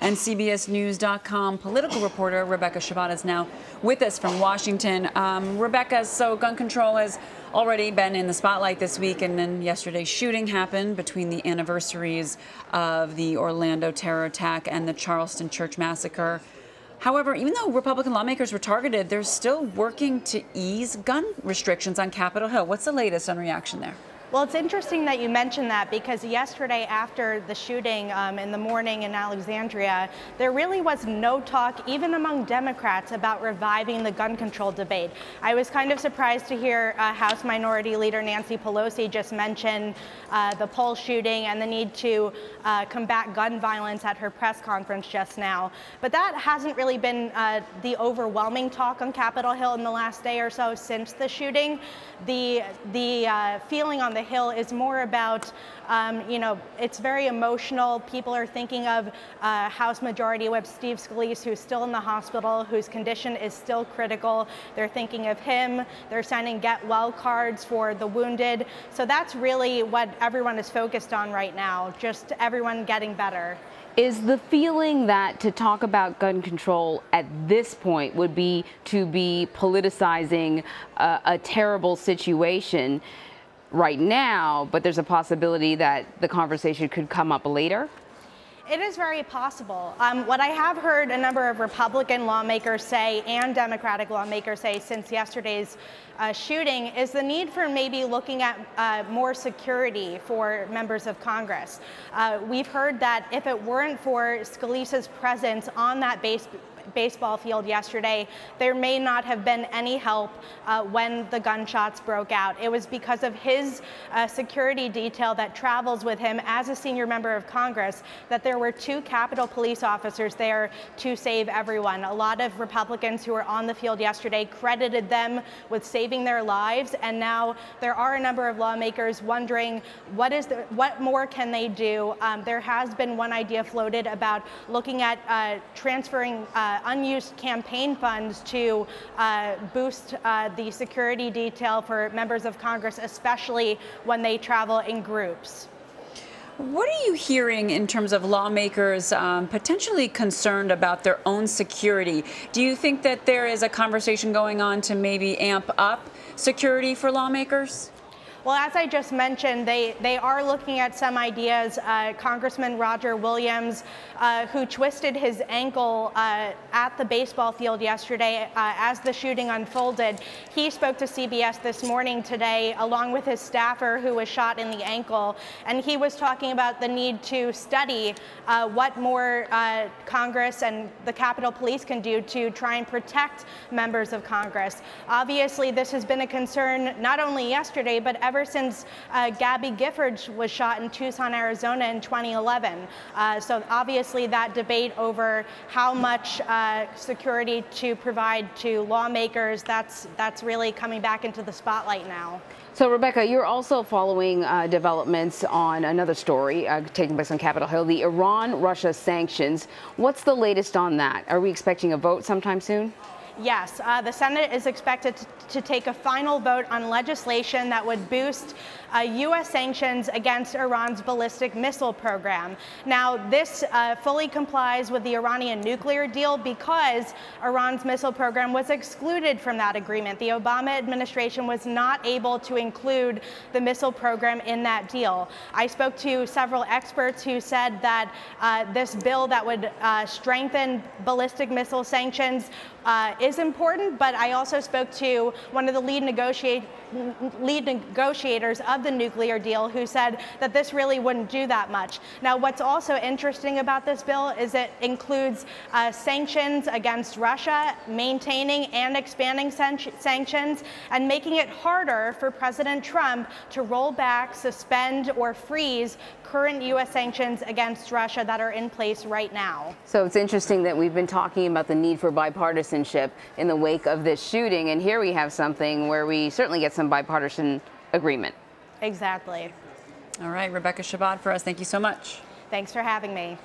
And CBSNews.com political reporter Rebecca Shabad is now with us from Washington. Rebecca, so gun control has already been in the spotlight this week, and then yesterday's shooting happened between the anniversaries of the Orlando terror attack and the Charleston church massacre. However, even though Republican lawmakers were targeted, they're still working to ease gun restrictions on Capitol Hill. What's the latest on reaction there? Well, it's interesting that you mentioned that, because yesterday after the shooting in the morning in Alexandria, there really was no talk, even among Democrats, about reviving the gun control debate. I was kind of surprised to hear House Minority Leader Nancy Pelosi just mention the Pulse shooting and the need to combat gun violence at her press conference just now. But that hasn't really been the overwhelming talk on Capitol Hill in the last day or so since the shooting. The feeling on the Hill is more about, it's very emotional. People are thinking of House Majority Whip Steve Scalise, who's still in the hospital, whose condition is still critical. They're thinking of him. They're sending get well cards for the wounded. So that's really what everyone is focused on right now, just everyone getting better. Is the feeling that to talk about gun control at this point would be to be politicizing a terrible situation right now, but there's a possibility that the conversation could come up later? It is very possible. What I have heard a number of Republican lawmakers say and Democratic lawmakers say since yesterday's shooting is the need for maybe looking at more security for members of Congress. We've heard that if it weren't for Scalise's presence on that baseball field yesterday, there may not have been any help when the gunshots broke out. It was because of his security detail that travels with him as a senior member of Congress that there were 2 Capitol Police officers there to save everyone. A lot of Republicans who were on the field yesterday credited them with saving their lives, and now there are a number of lawmakers wondering what more can they do. There has been one idea floated about looking at transferring unused campaign funds to boost the security detail for members of Congress, especially when they travel in groups. What are you hearing in terms of lawmakers potentially concerned about their own security? Do you think that there is a conversation going on to maybe amp up security for lawmakers? Well, as I just mentioned, they are looking at some ideas. Congressman Roger Williams, who twisted his ankle at the baseball field yesterday as the shooting unfolded, he spoke to CBS this morning today, along with his staffer who was shot in the ankle, and he was talking about the need to study what more Congress and the Capitol Police can do to try and protect members of Congress. Obviously, this has been a concern not only yesterday, but ever since Gabby Giffords was shot in Tucson, Arizona in 2011. So obviously that debate over how much security to provide to lawmakers, that's really coming back into the spotlight now. So, Rebecca, you're also following developments on another story taking place on Capitol Hill, the Iran-Russia sanctions. What's the latest on that? Are we expecting a vote sometime soon? Yes, the Senate is expected to take a final vote on legislation that would boost U.S. sanctions against Iran's ballistic missile program. Now, this fully complies with the Iranian nuclear deal because Iran's missile program was excluded from that agreement. The Obama administration was not able to include the missile program in that deal. I spoke to several experts who said that this bill that would strengthen ballistic missile sanctions is important, but I also spoke to one of the lead negotiators of the nuclear deal who said that this really wouldn't do that much. Now, what's also interesting about this bill is it includes sanctions against Russia, maintaining and expanding sanctions, and making it harder for President Trump to roll back, suspend, or freeze current U.S. sanctions against Russia that are in place right now. So it's interesting that we've been talking about the need for bipartisanship in the wake of this shooting, and here we have something where we certainly get some bipartisan agreement. Exactly. All right, Rebecca Shabad for us. Thank you so much. Thanks for having me.